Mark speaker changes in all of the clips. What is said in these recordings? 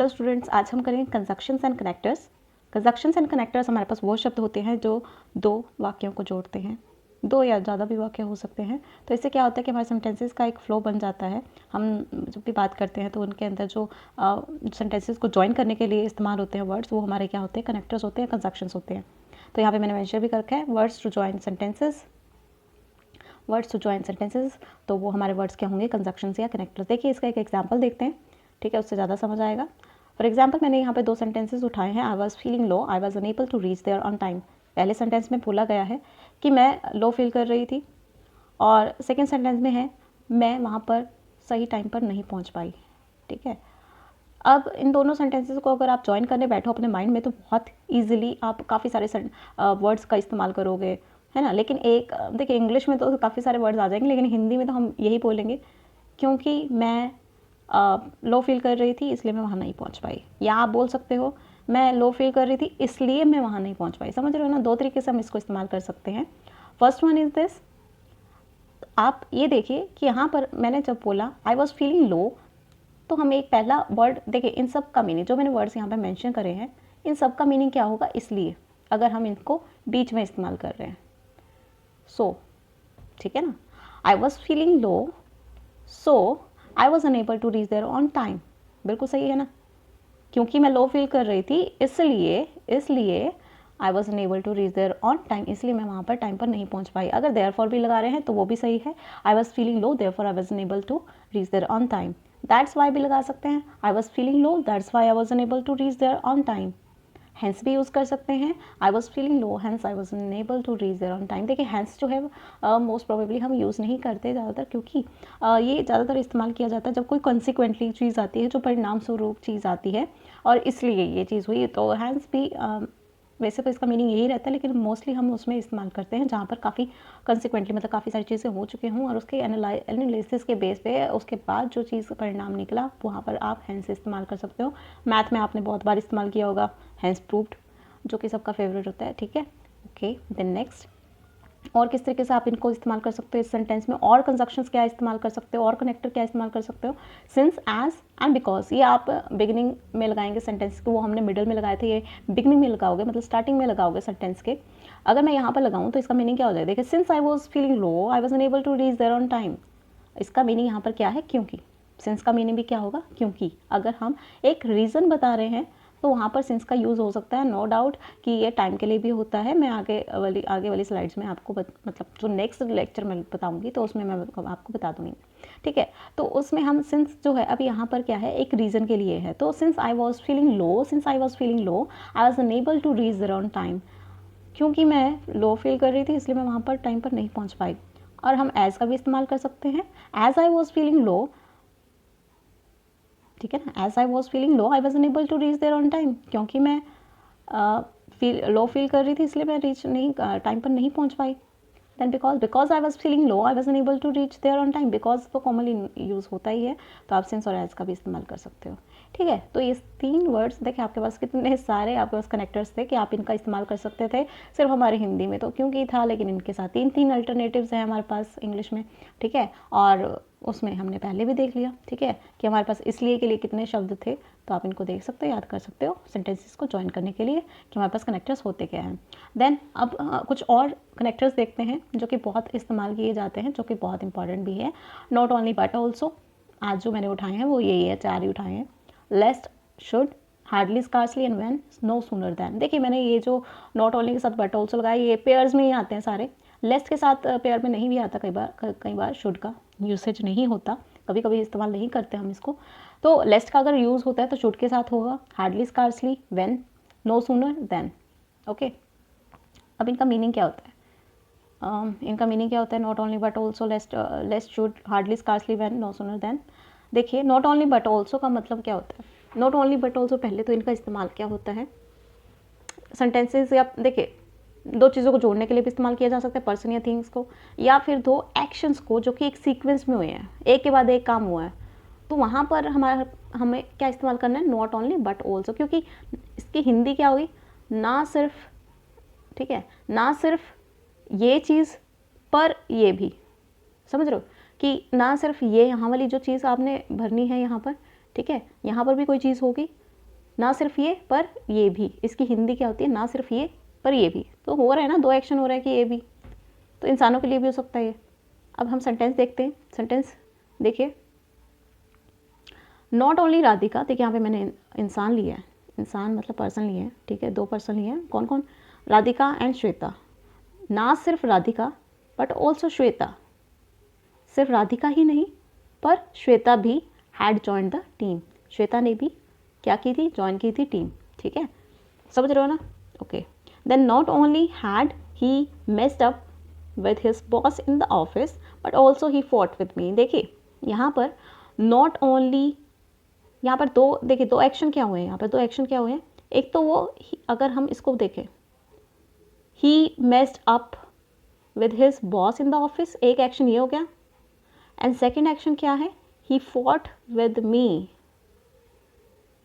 Speaker 1: Hello students, आज हम करेंगे conjunctions and connectors. Conjunctions and connectors हमारे पास वो शब्द होते हैं जो दो वाक्यों को जोड़ते हैं, दो या ज़्यादा भी वाक्य हो सकते हैं। तो इससे क्या होता है कि हमारे सेंटेंसेस का एक फ्लो बन जाता है। हम जब भी बात करते हैं तो उनके अंदर जो सेंटेंसेस को ज्वाइन करने के लिए इस्तेमाल होते हैं वर्ड्स, वो हमारे क्या होते हैं, कनेक्टर्स होते हैं, कंजक्शंस होते हैं। तो यहाँ पे मैंने मेंशन भी कर रखा है words to join sentences, words to join sentences. तो वो हमारे वर्ड्स क्या होंगे, कंजक्शंस या कनेक्टर्स। देखिए इसका एक एग्जाम्पल देखते हैं, ठीक है, उससे ज़्यादा समझ आएगा। फॉर एग्जाम्पल मैंने यहाँ पे दो सेंटेंसेस उठाए हैं। I was feeling low, I was unable to reach there on time. पहले सेंटेंस में बोला गया है कि मैं लो फील कर रही थी, और सेकेंड सेंटेंस में है मैं वहाँ पर सही टाइम पर नहीं पहुँच पाई। ठीक है, अब इन दोनों सेंटेंसेस को अगर आप ज्वाइन करने बैठो अपने माइंड में तो बहुत ईजिली आप काफ़ी सारे वर्ड्स का इस्तेमाल करोगे, है ना। लेकिन एक देखिए, इंग्लिश में तो काफ़ी सारे वर्ड्स आ जाएंगे, लेकिन हिंदी में तो हम यही बोलेंगे क्योंकि मैं लो फील कर रही थी इसलिए मैं वहाँ नहीं पहुँच पाई। या आप बोल सकते हो मैं लो फील कर रही थी इसलिए मैं वहाँ नहीं पहुँच पाई। समझ रहे हो ना, दो तरीके से हम इसको इस्तेमाल कर सकते हैं। फर्स्ट वन इज़ दिस, आप ये देखिए कि यहाँ पर मैंने जब बोला आई वॉज फीलिंग लो, तो हम एक पहला वर्ड देखिए, इन सब का मीनिंग जो मैंने वर्ड्स यहाँ पे मेंशन करे हैं, इन सब का मीनिंग क्या होगा, इसलिए अगर हम इनको बीच में इस्तेमाल कर रहे हैं। सो ठीक है ना, I was feeling low so I was unable to reach there on time. बिल्कुल सही है ना, क्योंकि मैं लो फील कर रही थी इसलिए I was unable to reach there on time, इसलिए मैं वहाँ पर टाइम पर नहीं पहुँच पाई। अगर देयर फॉर भी लगा रहे हैं तो वो भी सही है। I was feeling low therefore I was unable to reach there on time. That's why भी लगा सकते हैं, I was feeling low that's why I was unable to reach there on time. Hence भी use कर सकते हैं, I was feeling low hence I was unable to reach there on time. देखिए hence जो है मोस्ट प्रोबेबली हम use नहीं करते ज़्यादातर, क्योंकि ये ज़्यादातर इस्तेमाल किया जाता है जब कोई कॉन्सिक्वेंटली चीज़ आती है, जो परिणाम स्वरूप चीज़ आती है, और इसलिए ये चीज़ हुई। तो हैंस भी वैसे तो इसका मीनिंग यही रहता है, लेकिन मोस्टली हम उसमें इस्तेमाल करते हैं जहाँ पर काफ़ी कंसिक्वेंटली, मतलब काफ़ी सारी चीज़ें हो चुकी हों और उसके एनालिसिस के बेस पे उसके बाद जो चीज़ परिणाम निकला वहाँ पर आप हैंस इस्तेमाल कर सकते हो। मैथ में आपने बहुत बार इस्तेमाल किया होगा हैंस प्रूव्ड, जो कि सबका फेवरेट होता है। ठीक है, ओके, देन नेक्स्ट, और किस तरीके से आप इनको इस्तेमाल कर सकते हो इस सेंटेंस में, और कंजक्शंस क्या इस्तेमाल कर सकते हो, और कनेक्टर क्या इस्तेमाल कर सकते हो। सिंस, एज एंड बिकॉज, ये आप बिगिनिंग में लगाएंगे सेंटेंस को, वो हमने मिडल में लगाए थे, ये बिगिनिंग में लगाओगे, मतलब स्टार्टिंग में लगाओगे सेंटेंस के। अगर मैं यहाँ पर लगाऊँ तो इसका मीनिंग क्या हो जाएगा, देखिए, since I was feeling low I was unable to reach there on time. इसका मीनिंग यहाँ पर क्या है, क्योंकि। सिंस का मीनिंग भी क्या होगा, क्योंकि। अगर हम एक रीज़न बता रहे हैं तो वहाँ पर सिंस का यूज़ हो सकता है, नो डाउट कि ये टाइम के लिए भी होता है। मैं आगे वाली स्लाइड्स में आपको मतलब जो नेक्स्ट लेक्चर में बताऊंगी तो उसमें मैं आपको बता दूंगी। ठीक है, तो उसमें हम सिंस जो है, अब यहाँ पर क्या है, एक रीज़न के लिए है। तो since I was feeling low I was unable to reach there on time, क्योंकि मैं लो फील कर रही थी इसलिए मैं वहाँ पर टाइम पर नहीं पहुँच पाई। और हम एज का भी इस्तेमाल कर सकते हैं, as I was feeling low, ठीक है ना, as I was feeling low I was unable to reach there on time, क्योंकि मैं लो फील कर रही थी इसलिए मैं टाइम पर नहीं पहुंच पाई। Then because I was feeling low I was unable to reach there on time, because तो कॉमनली यूज़ होता ही है, तो आप सिंस और एज का भी इस्तेमाल कर सकते हो। ठीक है, तो ये 3 वर्ड्स देखिए, आपके पास कितने सारे आपके पास कनेक्टर्स थे कि आप इनका इस्तेमाल कर सकते थे। सिर्फ हमारे हिंदी में तो क्योंकि था, लेकिन इनके साथ 3 अल्टरनेटिव्स हैं हमारे पास इंग्लिश में। ठीक है, और उसमें हमने पहले भी देख लिया, ठीक है, कि हमारे पास इसलिए के लिए कितने शब्द थे। तो आप इनको देख सकते हो, याद कर सकते हो सेंटेंसेस को ज्वाइन करने के लिए कि हमारे पास कनेक्टर्स होते क्या हैं। देन अब कुछ और कनेक्टर्स देखते हैं जो कि बहुत इस्तेमाल किए जाते हैं, जो कि बहुत इंपॉर्टेंट भी है। नॉट ओनली बट ऑल्सो, आज जो मैंने उठाए हैं वो यही है, 4 ही उठाए हैं। Lest, should, hardly, scarcely and when, no sooner than. देखिए मैंने ये जो नॉट ओनली के साथ बट ऑल्सो लगाए, ये पेयर्स में ही आते हैं सारे। लेस्ट के साथ पेयर में नहीं भी आता, कई बार शुड का यूसेज नहीं होता, कभी कभी इस्तेमाल नहीं करते हम इसको। तो लेस्ट का अगर यूज़ होता है तो शुड के साथ होगा, hardly, scarcely, when, no sooner than. Okay, अब इनका मीनिंग क्या होता है, इनका मीनिंग क्या होता है, not only but also, lest, should, hardly, scarcely, when, no sooner than. देखिए नॉट ओनली बट ऑल्सो का मतलब क्या होता है, नॉट ओनली बट ऑल्सो पहले तो इनका इस्तेमाल क्या होता है, सेंटेंसेस या देखिए 2 चीज़ों को जोड़ने के लिए भी इस्तेमाल किया जा सकता है, पर्सन या थिंग्स को, या फिर 2 एक्शंस को जो कि एक सीक्वेंस में हुए हैं, एक के बाद एक काम हुआ है, तो वहाँ पर हमें क्या इस्तेमाल करना है, नॉट ओनली बट ऑल्सो। क्योंकि इसकी हिंदी क्या होगी, ना सिर्फ, ठीक है, ना सिर्फ ये चीज़ पर ये भी। समझ रहे हो कि ना सिर्फ ये यहाँ वाली जो चीज़ आपने भरनी है यहाँ पर, ठीक है, यहाँ पर भी कोई चीज़ होगी, ना सिर्फ ये पर ये भी, इसकी हिंदी क्या होती है, ना सिर्फ ये पर ये भी। तो हो रहा है ना, दो एक्शन हो रहा है कि ये भी, तो इंसानों के लिए भी हो सकता है ये। अब हम सेंटेंस देखते हैं। सेंटेंस देखिए, नॉट ओनली राधिका, देखिए यहाँ पे मैंने इंसान लिया है, इंसान मतलब पर्सन लिए हैं, ठीक है, दो पर्सन लिए हैं, कौन कौन, राधिका एंड श्वेता। ना सिर्फ राधिका बट ऑल्सो श्वेता, सिर्फ राधिका ही नहीं पर श्वेता भी had join the team, Shweta ने भी क्या की थी, ज्वाइन की थी टीम, ठीक है, समझ रहे हो ना, okay. Then not only had he messed up with his boss in the office but also he fought with me. देखिए यहाँ पर नॉट ओनली, यहाँ पर दो, देखिए दो एक्शन क्या हुए हैं, यहाँ पर दो एक्शन क्या हुए हैं, एक तो वो अगर हम इसको देखें, he messed up with his boss in the office, एक एक्शन ये हो गया, एंड सेकेंड एक्शन क्या है, ही फॉट विद मी,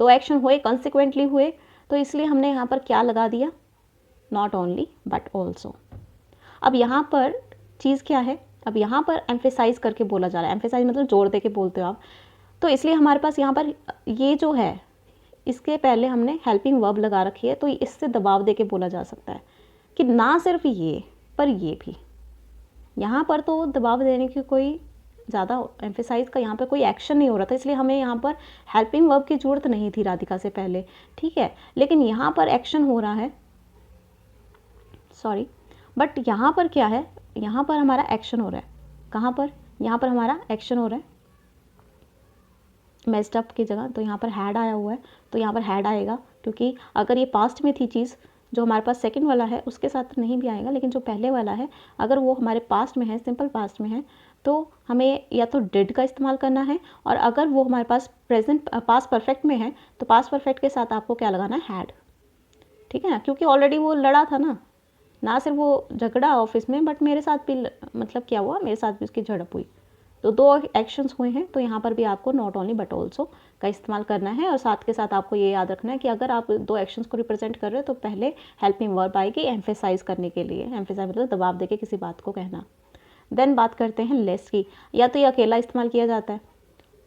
Speaker 1: दो एक्शन हुए, कंसिक्वेंटली हुए, तो इसलिए हमने यहाँ पर क्या लगा दिया, नॉट ओनली बट ऑल्सो। अब यहाँ पर चीज़ क्या है, अब यहाँ पर एम्फेसाइज करके बोला जा रहा है, एम्फेसाइज मतलब जोर दे के बोलते हो आप, तो इसलिए हमारे पास यहाँ पर ये जो है, इसके पहले हमने हेल्पिंग वर्ब लगा रखी है, तो इससे दबाव दे के बोला जा सकता है कि ना सिर्फ ये पर ये भी। यहाँ पर तो दबाव देने की कोई ज़्यादा एम्फेसाइज का यहाँ पर कोई एक्शन नहीं हो रहा था, इसलिए हमें यहाँ पर हेल्पिंग वर्ब की ज़रूरत नहीं थी राधिका से पहले, ठीक है, लेकिन यहाँ पर एक्शन हो रहा है, सॉरी, बट यहाँ पर क्या है, यहाँ पर हमारा एक्शन हो रहा है, कहाँ पर, यहाँ पर हमारा एक्शन हो रहा है मेस्ड अप की जगह, तो यहाँ पर हैड आया हुआ है, तो यहाँ पर हैड आएगा, क्योंकि अगर ये पास्ट में थी चीज़, जो हमारे पास सेकंड वाला है उसके साथ नहीं भी आएगा, लेकिन जो पहले वाला है अगर वो हमारे पास्ट में है, सिंपल पास्ट में है, तो हमें या तो डिड का इस्तेमाल करना है, और अगर वो हमारे पास प्रेजेंट पास्ट परफेक्ट में है तो पास्ट परफेक्ट के साथ आपको क्या लगाना है, हैड, ठीक है ना, क्योंकि ऑलरेडी वो लड़ा था ना सिर्फ वो झगड़ा ऑफिस में, बट मेरे साथ भी मतलब क्या हुआ, मेरे साथ भी उसकी झड़प हुई, तो दो एक्शंस हुए हैं, तो यहाँ पर भी आपको नॉट ओनली बट ऑल्सो का इस्तेमाल करना है, और साथ के साथ आपको ये याद रखना है कि अगर आप दो एक्शंस को रिप्रेजेंट कर रहे हो तो पहले हेल्पिंग वर्ब आएगी एम्फेसाइज करने के लिए, एम्फेसाइज मतलब दबाव देके किसी बात को कहना। देन बात करते हैं लेस की, या तो ये अकेला इस्तेमाल किया जाता है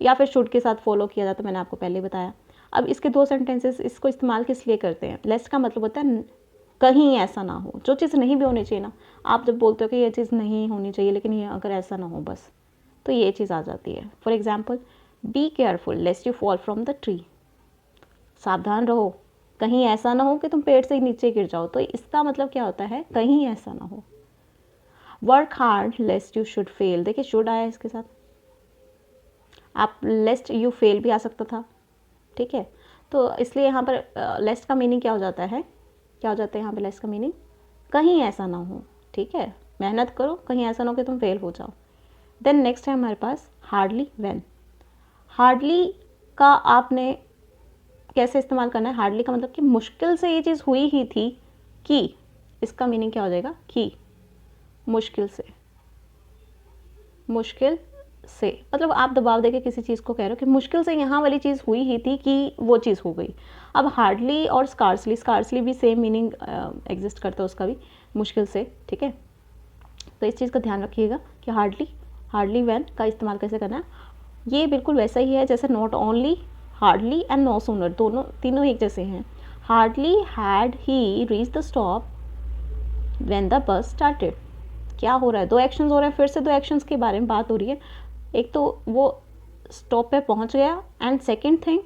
Speaker 1: या फिर शुड के साथ फॉलो किया जाता है, मैंने आपको पहले बताया। अब इसके दो सेंटेंसेस, इसको इस्तेमाल किस लिए करते हैं, लेस का मतलब होता है कहीं ऐसा ना हो, जो चीज़ नहीं भी होनी चाहिए ना, आप जब बोलते हो कि ये चीज़ नहीं होनी चाहिए लेकिन ये अगर ऐसा ना हो बस, तो ये चीज़ आ जाती है। For example, be careful लेस्ट you fall from the tree, सावधान रहो कहीं ऐसा ना हो कि तुम पेड़ से नीचे गिर जाओ, तो इसका मतलब क्या होता है, कहीं ऐसा ना हो। Work hard लेस्ट you should fail, देखिए शुड आया इसके साथ, आप लेस्ट यू फेल भी आ सकता था, ठीक है, तो इसलिए यहाँ पर लेस्ट का मीनिंग क्या हो जाता है, क्या हो जाता है यहाँ पे लेस्ट का मीनिंग, कहीं ऐसा ना हो, ठीक है, मेहनत करो कहीं ऐसा ना हो कि तुम फेल हो जाओ। देन नेक्स्ट है हमारे पास हार्डली व्हेन, हार्डली का आपने कैसे इस्तेमाल करना है, हार्डली का मतलब कि मुश्किल से ये चीज़ हुई ही थी कि, इसका मीनिंग क्या हो जाएगा, कि मुश्किल से, मुश्किल से मतलब आप दबाव देके किसी चीज़ को कह रहे हो कि मुश्किल से यहाँ वाली चीज़ हुई ही थी कि वो चीज़ हो गई। अब हार्डली और स्कार्सली, स्कार्सली भी सेम मीनिंग एग्जिस्ट करता है उसका भी, मुश्किल से, ठीक है, तो इस चीज़ का ध्यान रखिएगा कि हार्डली व्हेन का इस्तेमाल कैसे करना है। ये बिल्कुल वैसा ही है जैसे not only, hardly and no sooner, दोनों तीनों एक जैसे हैं। Hardly had he reach the stop when the bus started, क्या हो रहा है, दो एक्शंस हो रहे हैं, फिर से दो एक्शंस के बारे में बात हो रही है, एक तो वो स्टॉप पे पहुंच गया, एंड सेकंड थिंग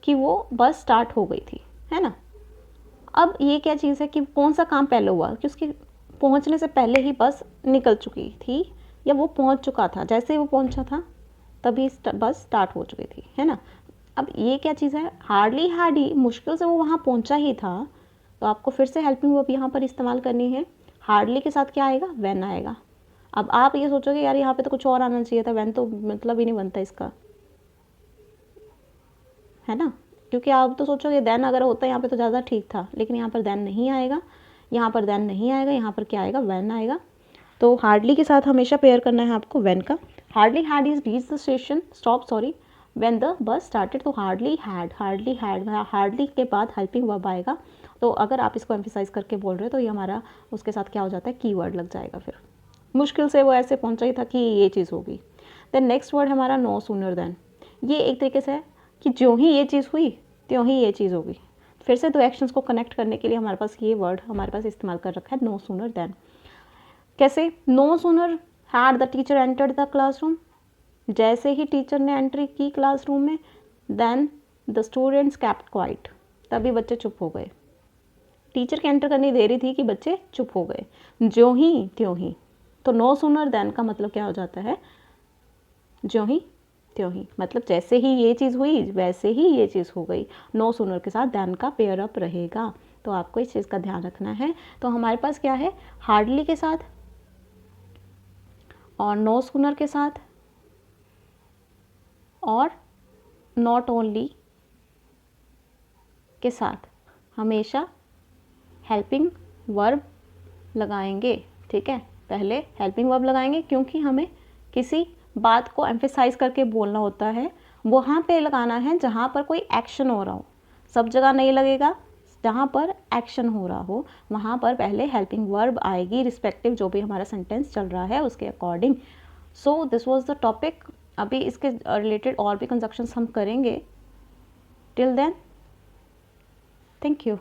Speaker 1: कि वो बस स्टार्ट हो गई थी, है ना। अब ये क्या चीज़ है कि कौन सा काम पहले हुआ, कि उसके पहुंचने से पहले ही बस निकल चुकी थी या वो पहुंच चुका था, जैसे ही वो पहुंचा था तभी बस स्टार्ट हो चुकी थी, है ना। अब ये क्या चीज़ है, हार्डली हैड ही, मुश्किल से वो वहाँ पहुंचा ही था, तो आपको फिर से हेल्पिंग वर्ब यहाँ पर इस्तेमाल करनी है। हार्डली के साथ क्या आएगा, व्हेन आएगा। अब आप ये सोचोगे यार यहाँ पे तो कुछ और आना चाहिए था, व्हेन तो मतलब ही नहीं बनता इसका, है ना, क्योंकि आप तो सोचोगे देन अगर होता यहाँ पे तो ज़्यादा ठीक था, लेकिन यहाँ पर देन नहीं आएगा, यहाँ पर देन नहीं आएगा, यहाँ पर क्या आएगा, व्हेन आएगा। तो हार्डली के साथ हमेशा पेयर करना है आपको व्हेन का। Hardly had is reach the station stop, sorry, when the bus started, तो हार्डली हैड, हार्डली के बाद हेल्पिंग वर्ब आएगा, तो अगर आप इसको एम्फेसाइज करके बोल रहे हो तो ये हमारा उसके साथ क्या हो जाता है, कीवर्ड लग जाएगा, फिर मुश्किल से वो ऐसे पहुंचा ही था कि ये चीज़ होगी। देन नेक्स्ट वर्ड हमारा नो सूनर देन, ये एक तरीके से है कि जो ही ये चीज़ हुई त्यों ही ये चीज़ होगी। फिर से दो एक्शंस को कनेक्ट करने के लिए हमारे पास ये वर्ड हमारे पास इस्तेमाल कर रखा है, नो सूनर देन। कैसे? No sooner had the teacher entered the classroom, जैसे ही टीचर ने एंट्री की क्लासरूम में, then the students kept quiet, तभी बच्चे चुप हो गए। टीचर के एंटर करने देरी थी कि बच्चे चुप हो गए, ज्यों ही त्यों ही। तो नो सूनर देन का मतलब क्या हो जाता है? ज्यों ही त्यों ही, मतलब जैसे ही ये चीज़ हुई वैसे ही ये चीज़ हो गई। नो सूनर के साथ देन का पेयर अप रहेगा, तो आपको इस चीज़ का ध्यान रखना है। तो हमारे पास क्या है? हार्डली के साथ और नो सूनर के साथ और नॉट ओनली के साथ हमेशा हेल्पिंग वर्ब लगाएंगे। ठीक है, पहले हेल्पिंग वर्ब लगाएंगे क्योंकि हमें किसी बात को एम्फेसाइज करके बोलना होता है, वहाँ पे लगाना है जहाँ पर कोई एक्शन हो रहा हो। सब जगह नहीं लगेगा, जहाँ पर एक्शन हो रहा हो वहाँ पर पहले हेल्पिंग वर्ब आएगी, रिस्पेक्टिव जो भी हमारा सेंटेंस चल रहा है उसके according. So this was the topic. अभी इसके रिलेटेड और भी कंजक्शंस हम करेंगे। Till then, thank you.